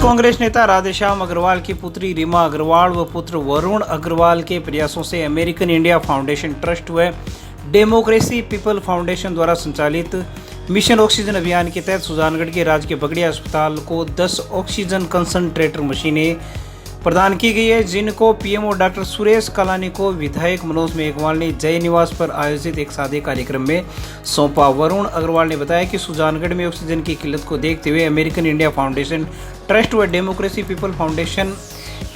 कांग्रेस नेता राधेश्याम अग्रवाल की पुत्री रीमा अग्रवाल व पुत्र वरुण अग्रवाल के प्रयासों से अमेरिकन इंडिया फाउंडेशन ट्रस्ट व डेमोक्रेसी पीपल फाउंडेशन द्वारा संचालित मिशन ऑक्सीजन अभियान के तहत सुजानगढ़ के राजकीय बगड़िया अस्पताल को 10 ऑक्सीजन कंसंट्रेटर मशीनें प्रदान की गई है, जिनको पीएमओ डॉक्टर सुरेश कलानी को विधायक मनोज मेघवाल ने जय निवास पर आयोजित एक सादे कार्यक्रम में सौंपा। वरुण अग्रवाल ने बताया कि सुजानगढ़ में ऑक्सीजन की किल्लत को देखते हुए अमेरिकन इंडिया फाउंडेशन ट्रस्ट व डेमोक्रेसी पीपल फाउंडेशन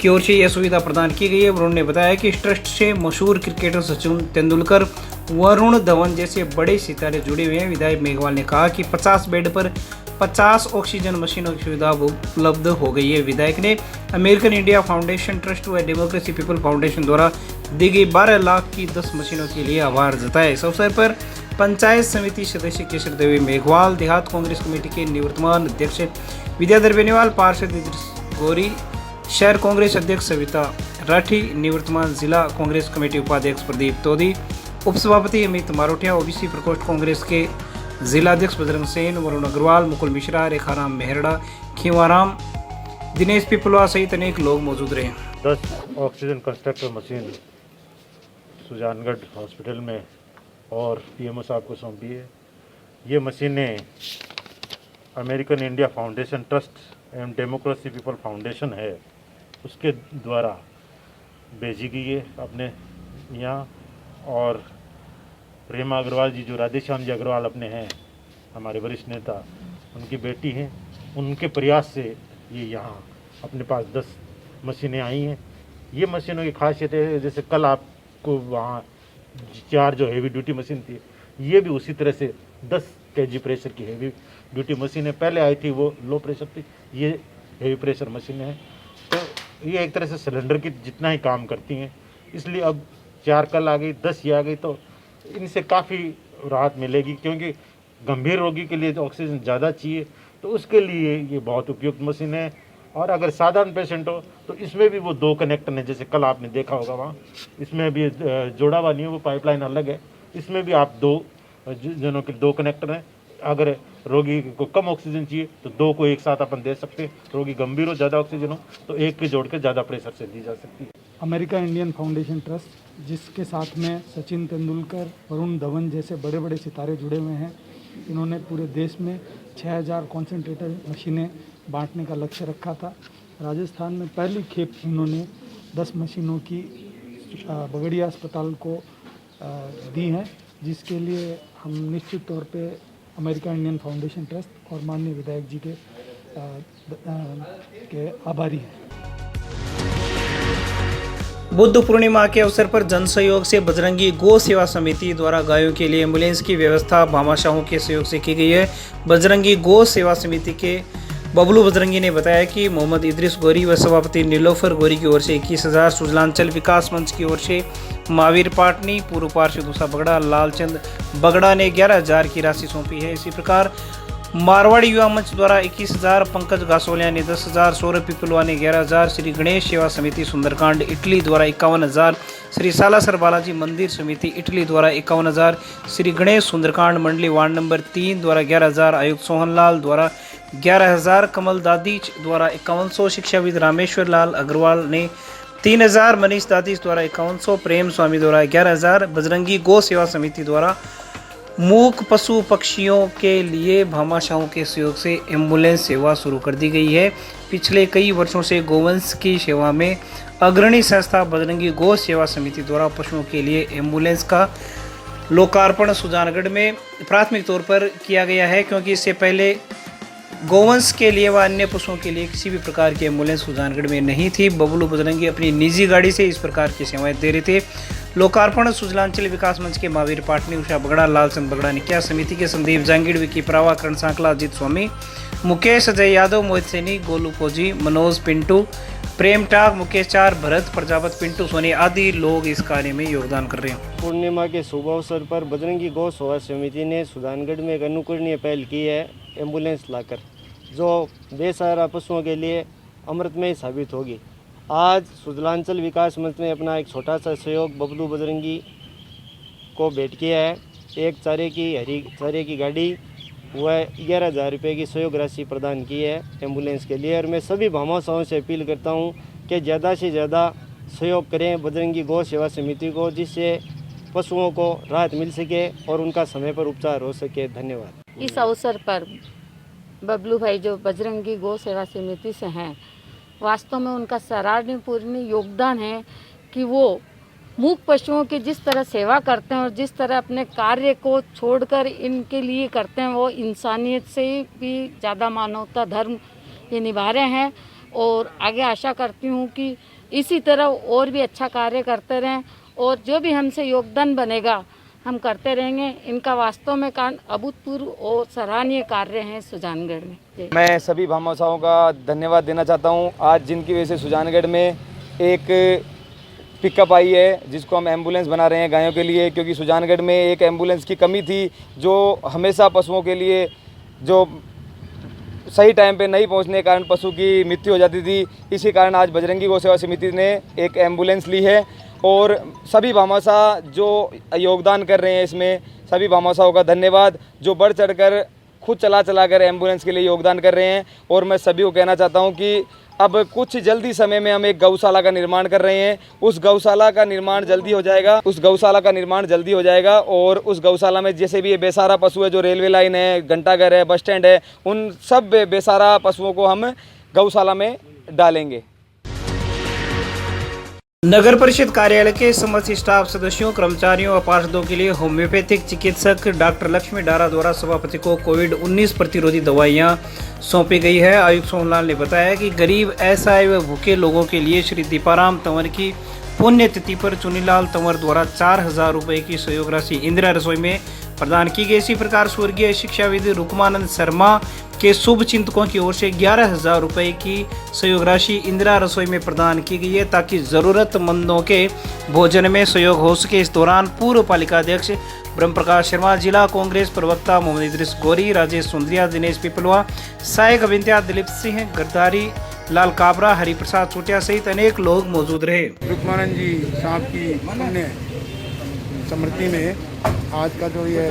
की ओर से यह सुविधा प्रदान की गई है। वरुण ने बताया कि इस ट्रस्ट से मशहूर क्रिकेटर सचिन तेंदुलकर, वरुण धवन जैसे बड़े सितारे जुड़े हुए हैं। विधायक मेघवाल ने कहा कि 50 बेड पर 50 ऑक्सीजन मशीनों की सुविधा उपलब्ध हो गई है। विधायक ने अमेरिकन इंडिया फाउंडेशन ट्रस्ट व डेमोक्रेसी पीपल फाउंडेशन द्वारा दी गई 12 लाख की 10 मशीनों के लिए आभार जताया। इस अवसर पर पंचायत समिति सदस्य केशर देवी मेघवाल, देहात कांग्रेस कमेटी के निवर्तमान अध्यक्ष विद्याधर बेनीवाल, पार्षद इद्रिस गौरी, शहर कांग्रेस अध्यक्ष सविता राठी, निवर्तमान जिला कांग्रेस कमेटी उपाध्यक्ष प्रदीप तोदी, उपसभापति अमित मारोटिया, ओबीसी प्रकोष्ठ कांग्रेस के जिलाध्यक्ष बजरंग सेन, वरुण अग्रवाल, मुकुल मिश्रा, रेखाराम मेहरड़ा, खीवाराम, दिनेश पिपलवा सहित अनेक लोग मौजूद रहे। 10 oxygen constructor machine Sujangarh hospital में और पीएमओ साहब को सौंपी है। ये मशीनें अमेरिकन इंडिया फाउंडेशन ट्रस्ट एवं डेमोक्रेसी पीपल फाउंडेशन है, उसके द्वारा भेजी गई है अपने यहाँ। और रीमा अग्रवाल जी, जो राधेश्याम जी अग्रवाल अपने हैं, हमारे वरिष्ठ नेता, उनकी बेटी हैं, उनके प्रयास से ये यहाँ अपने पास 10 मशीनें आई हैं। ये मशीनों की खासियत है, जैसे कल आपको वहाँ 4 जो हेवी ड्यूटी मशीन थी, ये भी उसी तरह से 10 kg प्रेशर की हेवी ड्यूटी मशीनें पहले आई थी, वो लो प्रेशर थी, ये हेवी प्रेशर मशीनें हैं। तो ये एक तरह से सिलेंडर की जितना ही काम करती हैं, इसलिए अब 4 कल आ गई, 10 ये आ गई, तो इनसे काफ़ी राहत मिलेगी, क्योंकि गंभीर रोगी के लिए तो ऑक्सीजन ज़्यादा चाहिए, तो उसके लिए ये बहुत उपयुक्त मशीन है। और अगर साधारण पेशेंट हो तो इसमें भी वो 2 कनेक्टर हैं, जैसे कल आपने देखा होगा वहाँ, इसमें भी जोड़ा हुआ नहीं है, वो पाइपलाइन अलग है, इसमें भी आप 2 जनों के 2 कनेक्टर हैं। अगर रोगी को कम ऑक्सीजन चाहिए तो 2 को एक साथ अपन दे सकते हैं, रोगी गंभीर हो, ज़्यादा ऑक्सीजन हो तो एक के जोड़ के ज़्यादा प्रेशर से दी जा सकती है। अमेरिका इंडियन फाउंडेशन ट्रस्ट, जिसके साथ में सचिन तेंदुलकर, वरुण धवन जैसे बड़े बड़े सितारे जुड़े हुए हैं, इन्होंने पूरे देश में 6000 कॉन्सेंट्रेटर मशीनें बांटने का लक्ष्य रखा था। राजस्थान में पहली खेप इन्होंने 10 मशीनों की बगड़िया अस्पताल को दी हैं, जिसके लिए हम निश्चित तौर पे अमेरिका इंडियन फाउंडेशन ट्रस्ट और माननीय विधायक जी के आभारी हैं। बुद्ध पूर्णिमा के अवसर पर जन सहयोग से बजरंगी गौ सेवा समिति द्वारा गायों के लिए एम्बुलेंस की व्यवस्था भामाशाहों के सहयोग से की गई है। बजरंगी गौ सेवा समिति के बबलू बजरंगी ने बताया कि मोहम्मद इद्रिस गौरी व सभापति नीलोफर गौरी की ओर से 21,000, सुजलांचल विकास मंच की ओर से महावीर पाटनी, पूर्व पार्षद उषा बगड़ा, लालचंद बगड़ा ने 11,000 की राशि सौंपी है। इसी प्रकार मारवाड़ी युवा मंच द्वारा 21,000, पंकज गासोलिया ने 10,000, सौरभ पिपलवा ने 11,000, श्री गणेश सेवा समिति सुंदरकांड इटली द्वारा 51,000, श्री सालासर बालाजी मंदिर समिति इटली द्वारा 51,000, श्री गणेश सुंदरकांड मंडली वार्ड नंबर 3 द्वारा 11,000, आयुक्त सोहनलाल द्वारा 11,000, कमल दादीच द्वारा 5100, शिक्षाविद रामेश्वर लाल अग्रवाल ने 3,000, मनीष दादीच द्वारा 5100, प्रेम स्वामी द्वारा 11,000, बजरंगी गौ सेवा समिति द्वारा मूक पशु पक्षियों के लिए भामाशाहों के सहयोग से एम्बुलेंस सेवा शुरू कर दी गई है। पिछले कई वर्षों से गोवंश की सेवा में अग्रणी संस्था बजरंगी गौ सेवा समिति द्वारा पशुओं के लिए एम्बुलेंस का लोकार्पण सुजानगढ़ में प्राथमिक तौर पर किया गया है, क्योंकि इससे पहले गोवंश के लिए व अन्य पशुओं के लिए किसी भी प्रकार की एम्बुलेंस सुजानगढ़ में नहीं थी। बबलू बजरंगी अपनी निजी गाड़ी से इस प्रकार की सेवाएं दे रहे थे। लोकार्पण सुजलांचल विकास मंच के महावीर पाटनी, उषा बगड़ा, लालचंद बगड़ा ने किया। समिति के संदीप जांगीड़, विकी प्रावा, करण सांकला, अजीत स्वामी, मुकेश अजय यादव, मोहित सैनी, गोलू फौजी, मनोज पिंटू, प्रेम टाग, मुकेश चार, भरत प्रजापत, पिंटू सोनी आदि लोग इस कार्य में योगदान कर रहे हैं। पूर्णिमा के शुभ अवसर पर बजरंगी गौ सेवा समिति ने सुजानगढ़ में एक अनुकरणीय पहल की है, एम्बुलेंस लाकर, जो बेसहारा पशुओं के लिए अमृतमय साबित होगी। आज सुजलांचल विकास मंच में अपना एक छोटा सा सहयोग बबलू बजरंगी को भेंट किया है। एक चारे की हरी चारे की गाड़ी वह 11,000 रुपये की सहयोग राशि प्रदान की है एम्बुलेंस के लिए। और मैं सभी भामाशाहों से अपील करता हूँ कि ज़्यादा से ज़्यादा सहयोग करें बजरंगी गौ सेवा समिति को, जिससे पशुओं को राहत मिल सके और उनका समय पर उपचार हो सके। धन्यवाद। इस अवसर पर बबलू भाई जो बजरंगी गौ सेवा समिति से हैं, वास्तव में उनका सराहनीय योगदान है कि वो मूक पशुओं की जिस तरह सेवा करते हैं और जिस तरह अपने कार्य को छोड़कर इनके लिए करते हैं, वो इंसानियत से भी ज़्यादा मानवता धर्म ये निभा रहे हैं। और आगे आशा करती हूँ कि इसी तरह और भी अच्छा कार्य करते रहें और जो भी हमसे योगदान बनेगा हम करते रहेंगे। इनका वास्तव में कार्य अभूतपूर्व और सराहनीय कार्य हैं सुजानगढ़ में। मैं सभी भामाशाहों का धन्यवाद देना चाहता हूं, आज जिनकी वजह से सुजानगढ़ में एक पिकअप आई है जिसको हम एम्बुलेंस बना रहे हैं गायों के लिए, क्योंकि सुजानगढ़ में एक एम्बुलेंस की कमी थी जो हमेशा पशुओं के लिए जो सही टाइम पे नहीं पहुंचने के कारण पशु की मृत्यु हो जाती थी। इसी कारण आज बजरंगी गौ सेवा समिति ने एक एम्बुलेंस ली है और सभी भामाशाह जो योगदान कर रहे हैं इसमें, सभी भामाशाहों का धन्यवाद जो बढ़ चढ़कर खुद चला कर एम्बुलेंस के लिए योगदान कर रहे हैं। और मैं सभी को कहना चाहता हूं कि अब कुछ जल्दी समय में हम एक गौशाला का निर्माण कर रहे हैं, उस गौशाला का निर्माण जल्दी हो जाएगा और उस गौशाला में जैसे भी ये बेसहारा पशु है, जो रेलवे लाइन है, घंटाघर है, बस स्टैंड है, उन सब बेसहारा पशुओं को हम गौशाला में डालेंगे। नगर परिषद कार्यालय के समस्त स्टाफ सदस्यों, कर्मचारियों और पार्षदों के लिए होम्योपैथिक चिकित्सक डॉक्टर लक्ष्मी डारा द्वारा सभापति को कोविड-19 प्रतिरोधी दवाइयां सौंपी गई है। आयुक्त सोहनलाल ने बताया कि गरीब, असहाय व भूखे लोगों के लिए श्री दीपाराम तंवर की पुण्यतिथि पर चुनीलाल तंवर द्वारा 4,000 रुपये की सहयोग राशि इंदिरा रसोई में प्रदान की गई। इसी प्रकार स्वर्गीय शिक्षाविद रुकमानंद शर्मा के शुभ चिंतकों की ओर से 11,000 रुपये की सहयोग राशि इंदिरा रसोई में प्रदान की गई है ताकि जरूरतमंदों के भोजन में सहयोग हो सके। इस दौरान पूर्व पालिका अध्यक्ष ब्रह्म प्रकाश शर्मा, जिला कांग्रेस प्रवक्ता मोहम्मद इद्रिस गोरी, राजेश सुंदरिया, दिनेश पिपलवा, सहायक अभियंता दिलीप सिंह गिरधारी, लाल काबरा, हरिप्रसाद चोटिया सहित अनेक लोग मौजूद रहे। रुकमानंद जी साहब की पुण्य स्मृति में आज का जो ये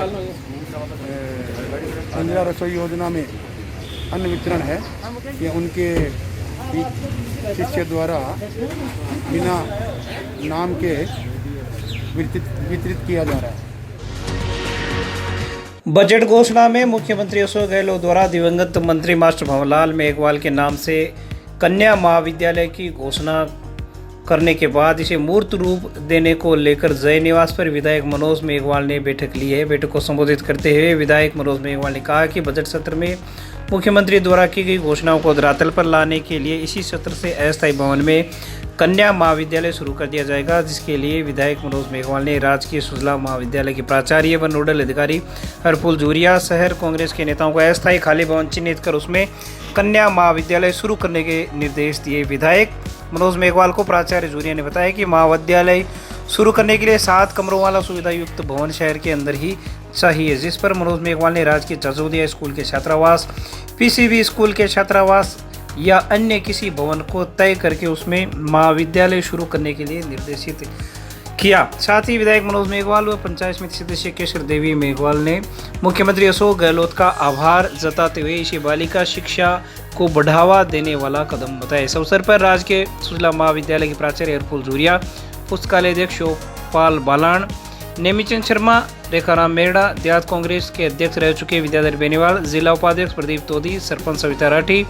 इंदिरा रसोई योजना में अन्न वितरण है, ये उनके शिष्य द्वारा बिना नाम के वितरित किया जा रहा है। बजट घोषणा में मुख्यमंत्री अशोक गहलोत द्वारा दिवंगत मंत्री मास्टर भंवरलाल मेघवाल के नाम से कन्या महाविद्यालय की घोषणा करने के बाद इसे मूर्त रूप देने को लेकर जय निवास पर विधायक मनोज मेघवाल ने बैठक ली है। बैठक को संबोधित करते हुए विधायक मनोज मेघवाल ने कहा कि बजट सत्र में मुख्यमंत्री द्वारा की गई घोषणाओं को धरातल पर लाने के लिए इसी सत्र से अस्थायी भवन में कन्या महाविद्यालय शुरू कर दिया जाएगा, जिसके लिए विधायक मनोज मेघवाल ने राजकीय सुजला महाविद्यालय के प्राचार्य व नोडल अधिकारी हरफुल जूरिया, शहर कांग्रेस के नेताओं को अस्थायी खाली भवन चिन्हित कर उसमें कन्या महाविद्यालय शुरू करने के निर्देश दिए। विधायक मनोज मेघवाल को प्राचार्य जूरिया ने बताया कि महाविद्यालय शुरू करने के लिए 7 कमरों वाला सुविधा युक्त भवन शहर के अंदर ही चाहिए, जिस पर मनोज मेघवाल ने राजकीय जजोदिया स्कूल के छात्रावास, पीसीबी स्कूल के छात्रावास या अन्य किसी भवन को तय करके उसमें महाविद्यालय शुरू करने के लिए निर्देशित किया। साथ ही विधायक मनोज मेघवाल व पंचायत समिति सदस्य केशर देवी मेघवाल ने मुख्यमंत्री अशोक गहलोत का आभार जताते हुए इसे बालिका शिक्षा को बढ़ावा देने वाला कदम बताया। इस अवसर पर राजकीय सुजला महाविद्यालय के प्राचार्य हरफुल जूरिया, पुस्तकालय अध्यक्ष शिवपाल बालान, नेमीचंद शर्मा, रेखाराम मेरड़ा, देहात कांग्रेस के अध्यक्ष रह चुके विद्याधर बेनीवाल, जिला उपाध्यक्ष प्रदीप तोदी, सरपंच सविता राठी,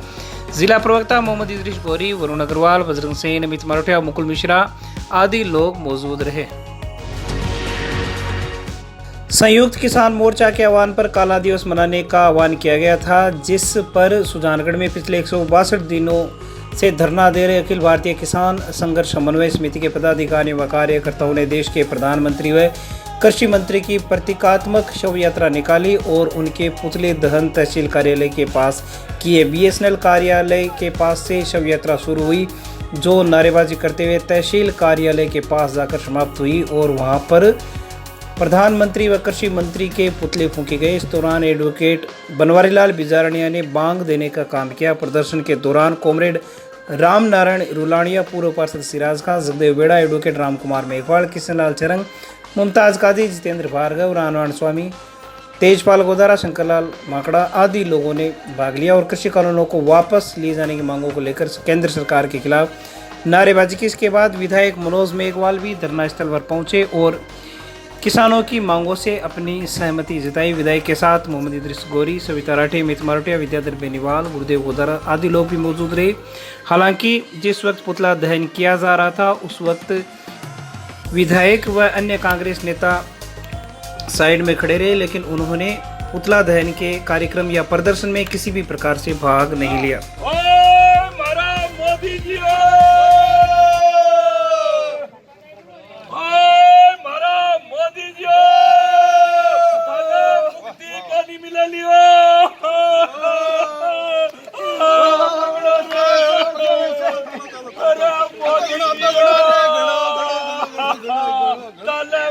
जिला प्रवक्ता मोहम्मद इद्रिस गोरी, वरुण अग्रवाल, बजरंग सेन, अमित मारोटिया, मुकुल मिश्रा आदि लोग मौजूद रहे। संयुक्त किसान मोर्चा के आह्वान पर काला दिवस मनाने का आह्वान किया गया था, जिस पर सुजानगढ़ में पिछले 162 दिनों से धरना दे रहे अखिल भारतीय किसान संघर्ष समन्वय समिति के पदाधिकारियों व कार्यकर्ताओं ने देश के प्रधानमंत्री व कृषि मंत्री की प्रतीकात्मक शव यात्रा निकाली और उनके पुतले दहन तहसील कार्यालय के पास किए। बीएसएनएल कार्यालय के पास से शव यात्रा शुरू हुई, जो नारेबाजी करते हुए तहसील कार्यालय के पास जाकर समाप्त हुई और वहां पर प्रधानमंत्री व कृषि मंत्री के पुतले फूंके गए। इस दौरान एडवोकेट बनवारीलाल बिजारनिया ने बांग देने का काम किया। प्रदर्शन के दौरान कॉमरेड राम नारायण रुलानिया, पूर्व पार्षद सिराज खान, जगदेव बेड़ा, एडवोकेट राम कुमार मेघवाल, किशन लाल चरंग, मुमताज कादी, जितेंद्र भार्गव, रानवाण स्वामी, तेजपाल गोदारा, शंकरलाल माकड़ा आदि लोगों ने भाग लिया और कृषि कानूनों को वापस लिए जाने की मांगों को लेकर केंद्र सरकार के खिलाफ नारेबाजी की। इसके बाद विधायक मनोज मेघवाल भी धरना स्थल पर पहुंचे और किसानों की मांगों से अपनी सहमति जताई। विधायक के साथ मोहम्मद इदरीस गोरी, सविता राठे, मित मारोटिया, विद्याधर बेनीवाल, गुरुदेव गोदारा आदि लोग भी मौजूद रहे। हालांकि जिस वक्त पुतला दहन किया जा रहा था उस वक्त विधायक व अन्य कांग्रेस नेता साइड में खड़े रहे, लेकिन उन्होंने पुतला दहन के कार्यक्रम या प्रदर्शन में किसी भी प्रकार से भाग नहीं लिया।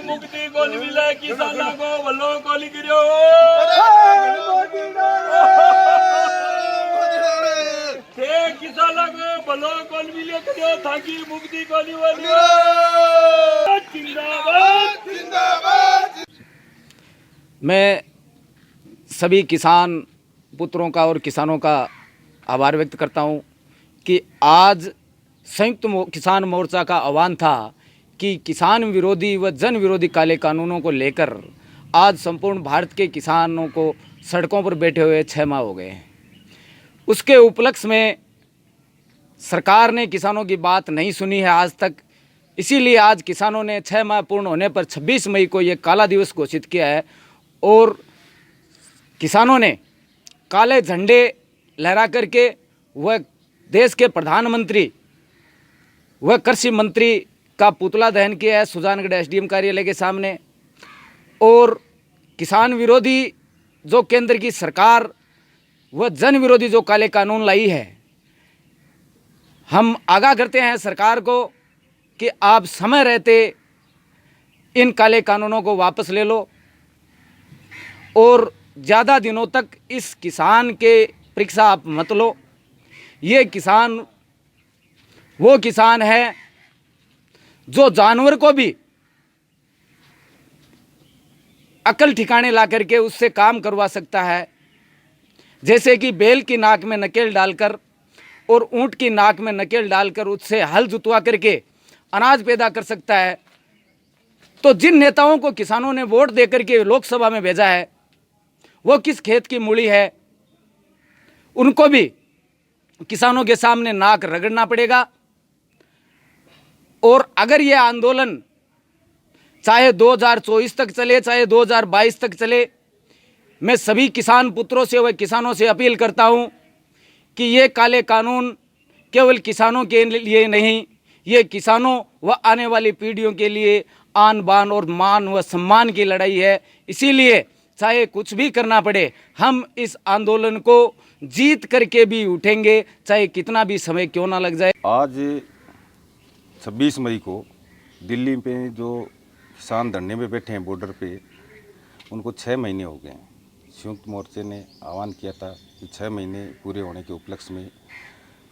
मुक्ति को मिले किसानों को वल्लों को लिखियो किसानों को वल्लों को मिले करियो ताकि मुक्ति को निवलियो। जिंदाबाद जिंदाबाद। मैं सभी किसान पुत्रों का और किसानों का आभार व्यक्त करता हूं कि आज संयुक्त किसान मोर्चा का आह्वान था कि किसान विरोधी व जन विरोधी काले कानूनों को लेकर आज संपूर्ण भारत के किसानों को सड़कों पर बैठे हुए 6 माह हो गए हैं। उसके उपलक्ष्य में सरकार ने किसानों की बात नहीं सुनी है आज तक। इसीलिए आज किसानों ने 6 माह पूर्ण होने पर 26 मई को ये काला दिवस घोषित किया है और किसानों ने काले झंडे लहरा करके वह देश के प्रधानमंत्री व कृषि मंत्री का पुतला दहन किया है सुजानगढ़ एसडीएम कार्यालय के सामने। और किसान विरोधी जो केंद्र की सरकार व जन विरोधी जो काले कानून लाई है, हम आगाह करते हैं सरकार को कि आप समय रहते इन काले कानूनों को वापस ले लो और ज़्यादा दिनों तक इस किसान के परीक्षा आप मत लो। ये किसान वो किसान है जो जानवर को भी अकल ठिकाने ला करके उससे काम करवा सकता है। जैसे कि बैल की नाक में नकेल डालकर और ऊंट की नाक में नकेल डालकर उससे हल जुतवा करके अनाज पैदा कर सकता है। तो जिन नेताओं को किसानों ने वोट दे करके लोकसभा में भेजा है वो किस खेत की मूली है, उनको भी किसानों के सामने नाक रगड़ना पड़ेगा। और अगर ये आंदोलन चाहे 2024 तक चले चाहे 2022 तक चले, मैं सभी किसान पुत्रों से व किसानों से अपील करता हूं कि ये काले कानून केवल किसानों के लिए नहीं, ये किसानों व आने वाली पीढ़ियों के लिए आन बान और मान व सम्मान की लड़ाई है। इसीलिए चाहे कुछ भी करना पड़े हम इस आंदोलन को जीत करके भी उठेंगे, चाहे कितना भी समय क्यों ना लग जाए। आज 26 मई को दिल्ली में जो किसान धरने पे बैठे हैं बॉर्डर पे, उनको 6 महीने हो गए हैं। संयुक्त मोर्चे ने आह्वान किया था कि 6 महीने पूरे होने के उपलक्ष्य में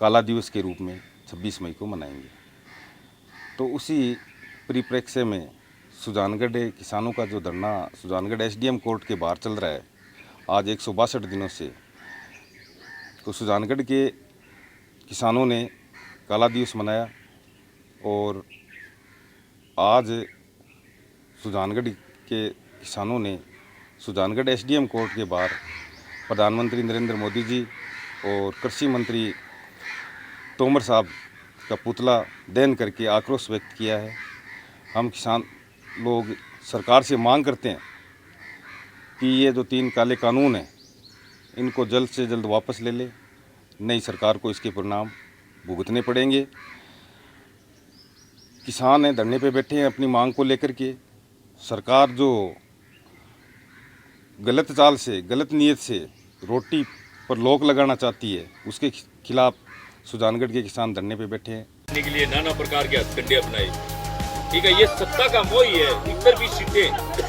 काला दिवस के रूप में 26 मई को मनाएंगे। तो उसी परिप्रेक्ष्य में सुजानगढ़ किसानों का जो धरना सुजानगढ़ एसडीएम कोर्ट के बाहर चल रहा है आज 162 दिनों से, तो सुजानगढ़ के किसानों ने काला दिवस मनाया और आज सुजानगढ़ के किसानों ने सुजानगढ़ एसडीएम कोर्ट के बाहर प्रधानमंत्री नरेंद्र मोदी जी और कृषि मंत्री तोमर साहब का पुतला दहन करके आक्रोश व्यक्त किया है। हम किसान लोग सरकार से मांग करते हैं कि ये जो 3 काले कानून हैं इनको जल्द से जल्द वापस ले ले, नई सरकार को इसके परिणाम भुगतने पड़ेंगे। किसान हैं धरने पे बैठे हैं अपनी मांग को लेकर के। सरकार जो गलत चाल से गलत नीयत से रोटी पर लोक लगाना चाहती है उसके खिलाफ सुजानगढ़ के किसान धरने पे बैठे हैं। के लिए नाना प्रकार के हथकंडे अपनाए। ठीक है, ये सत्ता का मोह ही है, इधर भी सीटें